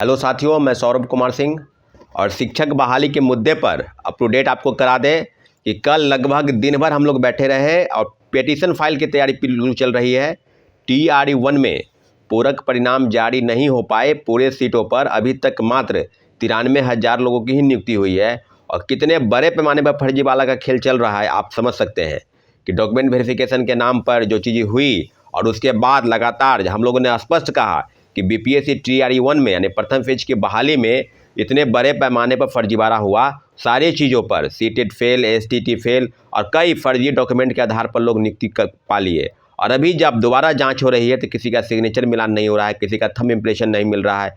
Hello साथियों, मैं सौरभ कुमार सिंह और शिक्षक बहाली के मुद्दे पर अप टू डेट आपको करा दें कि कल लगभग दिन भर हम लोग बैठे रहे और पिटीशन फाइल की तैयारी पिल्लू चल रही है। TRE-1 में पूरक परिणाम जारी नहीं हो पाए। पूरे सीटों पर अभी तक मात्र 93,000 लोगों की ही नियुक्ति हुई है और कितने बड़े पैमाने पर फर्जीवाला का खेल चल रहा है आप समझ सकते हैं कि डॉक्यूमेंट वेरिफिकेशन के नाम पर जो चीज़ें हुई और उसके बाद लगातार हम लोगों ने स्पष्ट कहा कि BPSC TRE-1 में यानी प्रथम फेज की बहाली में इतने बड़े पैमाने पर फर्जीवाड़ा हुआ। सारी चीज़ों पर सीटेट फेल, STT फेल और कई फर्जी डॉक्यूमेंट के आधार पर लोग नियुक्ति कर पा लिए। और अभी जब दोबारा जांच हो रही है तो किसी का सिग्नेचर मिलान नहीं हो रहा है, किसी का थंब इम्प्रेशन नहीं मिल रहा है,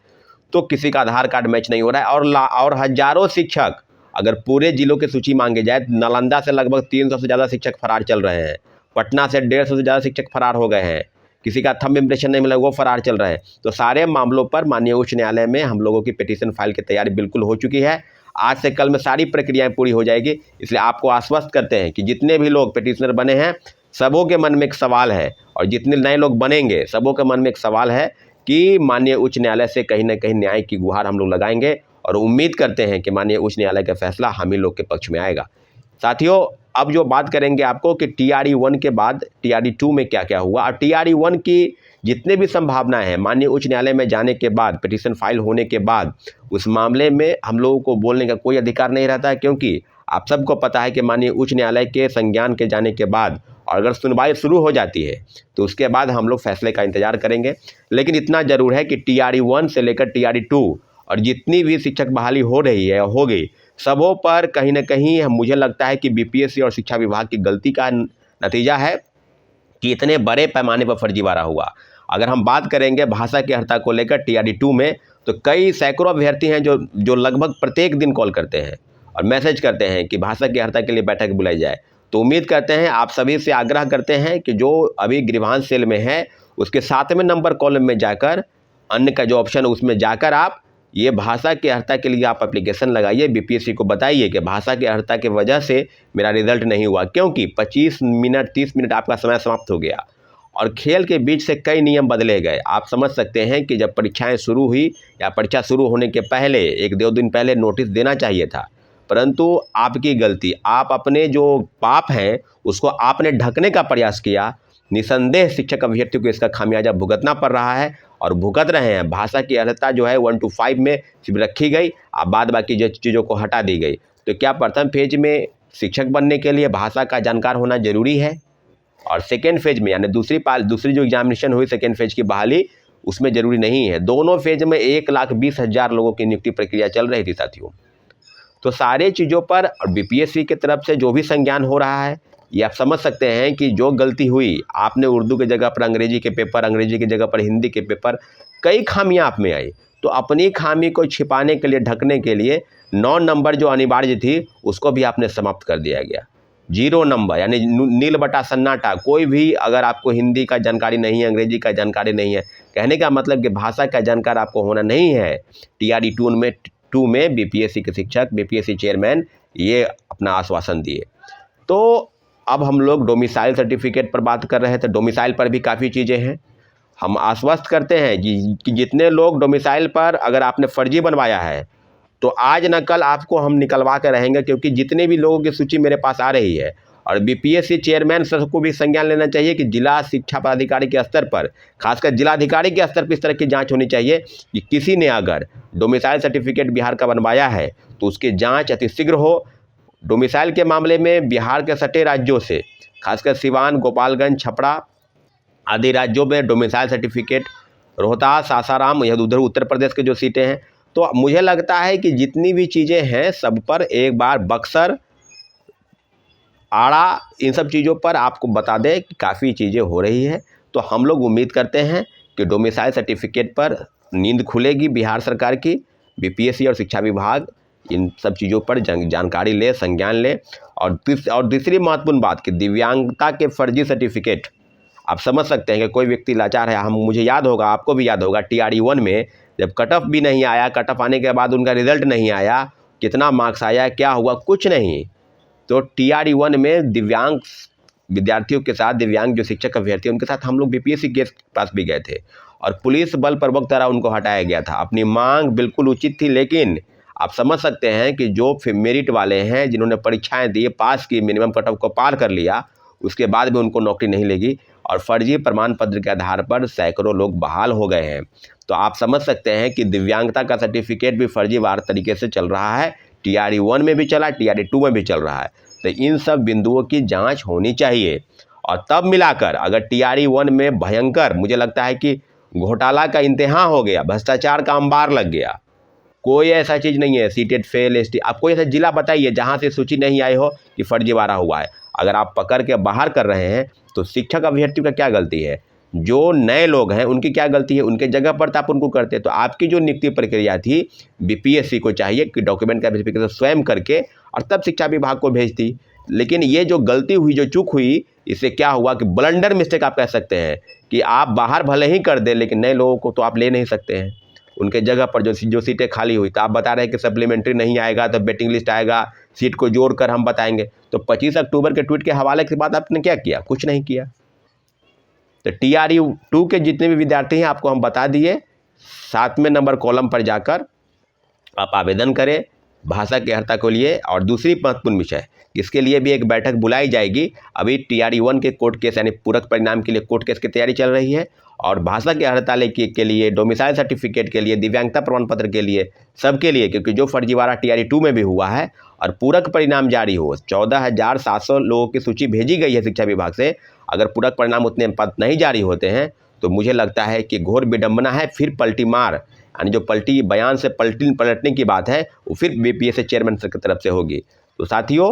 तो किसी का आधार कार्ड मैच नहीं हो रहा है और हजारों शिक्षक, अगर पूरे जिलों की सूची मांगी जाए तो नालंदा से लगभग 300 से ज़्यादा शिक्षक फरार चल रहे हैं, पटना से 150 से ज़्यादा शिक्षक फरार हो गए हैं, किसी का थंब इम्प्रेशन नहीं मिला वो फरार चल रहा है। तो सारे मामलों पर माननीय उच्च न्यायालय में हम लोगों की पिटीशन फाइल की तैयारी बिल्कुल हो चुकी है। आज से कल में सारी प्रक्रियाएं पूरी हो जाएगी। इसलिए आपको आश्वस्त करते हैं कि जितने भी लोग पिटीशनर बने हैं सबों के मन में एक सवाल है और जितने नए लोग बनेंगे सबों के मन में एक सवाल है कि माननीय उच्च न्यायालय से कहीं ना कहीं न्याय की गुहार हम लोग लगाएंगे और उम्मीद करते हैं कि माननीय उच्च न्यायालय का फैसला हम ही लोग के पक्ष में आएगा। साथियों, अब जो बात करेंगे आपको कि TRE-1 के बाद TRE-2 में क्या क्या हुआ और TRE-1 की जितने भी संभावनाएं हैं माननीय उच्च न्यायालय में जाने के बाद, पिटीशन फाइल होने के बाद उस मामले में हम लोगों को बोलने का कोई अधिकार नहीं रहता है, क्योंकि आप सबको पता है कि माननीय उच्च न्यायालय के संज्ञान के जाने के बाद और अगर सुनवाई शुरू हो जाती है तो उसके बाद हम लोग फैसले का इंतजार करेंगे। लेकिन इतना ज़रूर है कि TRE-1 से लेकर TRE-2 और जितनी भी शिक्षक बहाली हो रही है हो गई, सबों पर कहीं ना कहीं मुझे लगता है कि BPSC और शिक्षा विभाग की गलती का नतीजा है कि इतने बड़े पैमाने पर फर्जीवाड़ा हुआ। अगर हम बात करेंगे भाषा की अर्हता को लेकर TRE-2 में, तो कई सैकड़ों अभ्यर्थी हैं जो लगभग प्रत्येक दिन कॉल करते हैं और मैसेज करते हैं कि भाषा की अर्हता के लिए बैठक बुलाई जाए। तो उम्मीद करते हैं, आप सभी से आग्रह करते हैं कि जो अभी गृहांश सेल में है उसके 7वें नंबर कॉलम में जाकर अन्य का जो ऑप्शन है उसमें जाकर आप ये भाषा की अर्हता के लिए आप एप्लीकेशन लगाइए। BPSC को बताइए कि भाषा की अर्हता की वजह से मेरा रिजल्ट नहीं हुआ, क्योंकि 25 मिनट 30 मिनट आपका समय समाप्त हो गया और खेल के बीच से कई नियम बदले गए। आप समझ सकते हैं कि जब परीक्षाएं शुरू हुई या परीक्षा शुरू होने के पहले 1-2 दिन पहले नोटिस देना चाहिए था, परंतु आपकी गलती, आप अपने जो पाप हैं उसको आपने ढकने का प्रयास किया। निसंदेह शिक्षक अभ्यर्थियों को इसका खामियाजा भुगतना पड़ रहा है और भुगत रहे हैं। भाषा की अर्हता जो है 1 to 5 में सिर्फ रखी गई, अब बाद बाकी जो चीज़ों को हटा दी गई। तो क्या प्रथम फेज में शिक्षक बनने के लिए भाषा का जानकार होना जरूरी है? और सेकेंड फेज में यानी दूसरी जो एग्जामिनेशन हुई सेकेंड फेज की बहाली, उसमें जरूरी नहीं है। दोनों फेज में 1,20,000 लोगों की नियुक्ति प्रक्रिया चल रही थी साथियों। तो सारे चीज़ों पर और BPSC की तरफ से जो भी संज्ञान हो रहा है, ये आप समझ सकते हैं कि जो गलती हुई, आपने उर्दू की जगह पर अंग्रेजी के पेपर, अंग्रेजी की जगह पर हिंदी के पेपर, कई खामियां आप में आई। तो अपनी खामी को छिपाने के लिए, ढकने के लिए 9 नंबर जो अनिवार्य थी उसको भी आपने समाप्त कर दिया गया। 0 नंबर यानी नील बटा सन्नाटा। कोई भी अगर आपको हिंदी का जानकारी नहीं है, अंग्रेजी का जानकारी नहीं है, कहने का मतलब कि भाषा का जानकार आपको होना नहीं है। TRE-2 में BPSC के शिक्षक, BPSC चेयरमैन ये अपना आश्वासन दिए। तो अब हम लोग डोमिसाइल सर्टिफिकेट पर बात कर रहे थे। डोमिसाइल पर भी काफ़ी चीज़ें हैं। हम आश्वस्त करते हैं कि जितने लोग डोमिसाइल पर अगर आपने फर्जी बनवाया है तो आज न कल आपको हम निकलवा कर रहेंगे, क्योंकि जितने भी लोगों की सूची मेरे पास आ रही है और BPSC चेयरमैन सर को भी संज्ञान लेना चाहिए कि जिला शिक्षा पदाधिकारी के स्तर पर, खासकर जिलाधिकारी के स्तर पर इस तरह की जांच होनी चाहिए कि किसी ने अगर डोमिसाइल सर्टिफिकेट बिहार का बनवाया है तो उसकी जांच अतिशीघ्र हो। डोमिसाइल के मामले में बिहार के सटे राज्यों से, खासकर सिवान, गोपालगंज, छपरा आदि राज्यों में डोमिसाइल सर्टिफिकेट, रोहतास, सासाराम, यह उधर उत्तर प्रदेश के जो सीटें हैं, तो मुझे लगता है कि जितनी भी चीज़ें हैं सब पर एक बार बक्सर, आड़ा, इन सब चीज़ों पर आपको बता दें कि काफ़ी चीज़ें हो रही है। तो हम लोग उम्मीद करते हैं कि डोमिसाइल सर्टिफिकेट पर नींद खुलेगी बिहार सरकार की। BPSC और शिक्षा विभाग इन सब चीज़ों पर जानकारी ले, संज्ञान ले। और दूसरी महत्वपूर्ण बात कि दिव्यांगता के फर्जी सर्टिफिकेट, आप समझ सकते हैं कि कोई व्यक्ति लाचार है। मुझे याद होगा, आपको भी याद होगा, TRE-1 में जब कट ऑफ भी नहीं आया, कट ऑफ आने के बाद उनका रिजल्ट नहीं आया, कितना मार्क्स आया, क्या हुआ, कुछ नहीं। तो TRE-1 में दिव्यांग विद्यार्थियों के साथ, दिव्यांग जो शिक्षक अभ्यर्थी उनके साथ हम लोग BPSC के पास भी गए थे और पुलिस बल प्रवक्त द्वारा उनको हटाया गया था। अपनी मांग बिल्कुल उचित थी, लेकिन आप समझ सकते हैं कि जो मेरिट वाले हैं, जिन्होंने परीक्षाएं दी, पास की, मिनिमम कट ऑफ को पार कर लिया, उसके बाद भी उनको नौकरी नहीं लगी और फर्जी प्रमाण पत्र के आधार पर सैकड़ों लोग बहाल हो गए हैं। तो आप समझ सकते हैं कि दिव्यांगता का सर्टिफिकेट भी फर्जीवार तरीके से चल रहा है। TRE 1 में भी चला, TRE 2 में भी चल रहा है। तो इन सब बिंदुओं की जांच होनी चाहिए और तब मिलाकर अगर TRE 1 में भयंकर, मुझे लगता है कि घोटाला का इंतहा हो गया, भ्रष्टाचार का अंबार लग गया, कोई ऐसा चीज़ नहीं है, सीटेड फेल, ST, आप कोई ऐसा जिला बताइए जहाँ से सूची नहीं आई हो कि फर्जीवाड़ा हुआ है। अगर आप पकड़ के बाहर कर रहे हैं तो शिक्षक अभ्यर्थियों का क्या गलती है? जो नए लोग हैं उनकी क्या गलती है? उनके जगह पर तो आप उनको करते। तो आपकी जो नियुक्ति प्रक्रिया थी, BPSC को चाहिए कि डॉक्यूमेंट का वेरिफिकेशन स्वयं करके और तब शिक्षा विभाग को भेजती। लेकिन ये जो गलती हुई, जो चूक हुई, इससे क्या हुआ कि ब्लंडर मिस्टेक आप कह सकते हैं कि आप बाहर भले ही कर दें, लेकिन नए लोगों को तो आप ले नहीं सकते हैं। उनके जगह पर जो सीटें खाली हुई, तो आप बता रहे हैं कि सप्लीमेंट्री नहीं आएगा तो वेटिंग लिस्ट आएगा, सीट को जोड़कर हम बताएंगे। तो 25 अक्टूबर के ट्वीट के हवाले के बाद आपने क्या किया? कुछ नहीं किया। तो TRE 2 के जितने भी विद्यार्थी हैं आपको हम बता दिए, 7वें नंबर कॉलम पर जाकर आप आवेदन करें भाषा की अर्हता के लिए। और दूसरी महत्वपूर्ण विषय, इसके लिए भी एक बैठक बुलाई जाएगी। अभी TRE 1 के कोर्ट केस यानी पूरक परिणाम के लिए कोर्ट केस की तैयारी चल रही है और भाषा की अर्हता के लिए, डोमिसाइल सर्टिफिकेट के लिए, दिव्यांगता प्रमाण पत्र के लिए, सबके लिए, क्योंकि जो फर्जीवाड़ा TRE 2 में भी हुआ है और पूरक परिणाम जारी हो, 14,700 लोगों की सूची भेजी गई है शिक्षा विभाग से। अगर पूरक परिणाम उतने पद नहीं जारी होते हैं तो मुझे लगता है कि घोर विडंबना है। फिर पलटी मार, यानी जो पलटने की बात है वो फिर BPSC चेयरमैन की तरफ से होगी। तो साथियों,